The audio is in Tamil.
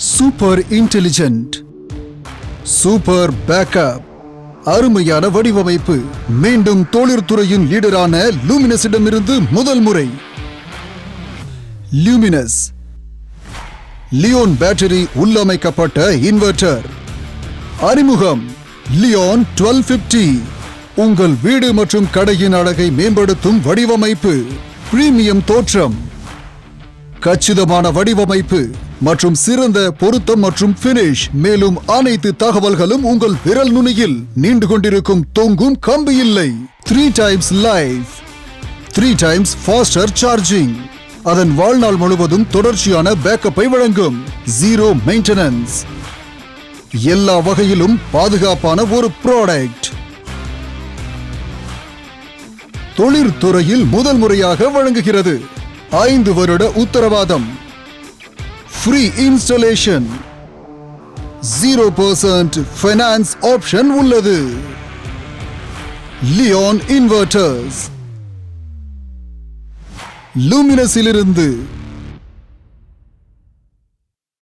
சூப்பர் இன்டெலிஜென்ட், சூப்பர் பேக்கப், அருமையான வடிவமைப்பு. மீண்டும் தொழிற்துறையின் லீடரான லூமினஸிடமிருந்து முதல் முறை Luminous Li-ON பேட்டரி உள்ளமைக்கப்பட்ட இன்வெர்டர். அறிமுகம் Li-ON 1250. உங்கள் வீடு மற்றும் கடையின் அழகை மேம்படுத்தும் வடிவமைப்பு. பிரீமியம் தோற்றம், கச்சிதமான வடிவமைப்பு மற்றும் சிறந்த பொருத்தம் மற்றும் பினிஷ். மேலும் அனைத்து தகவல்களும் உங்கள் விரல் நுனியில் நீண்டு கொண்டிருக்கும் தொங்கும் கம்பி இல்லை. 3 times life, 3 times faster charging. அதன் வாழ்நாள் முழுவதும் தொடர்ச்சியான பேக்கப்பை வழங்கும். 0 மெயின்டெனன்ஸ். எல்லா வகையிலும் பாதுகாப்பான ஒரு ப்ராடக்ட். தொழிற்துறையில் முதல் முறையாக வழங்குகிறது. 5 வருட உத்தரவாதம், ஃப்ரீ இன்ஸ்டாலேஷன், 0% ஃபைனான்ஸ் ஆப்ஷன் உள்ளது. Li-ON inverters, லூமினஸிலிருந்து.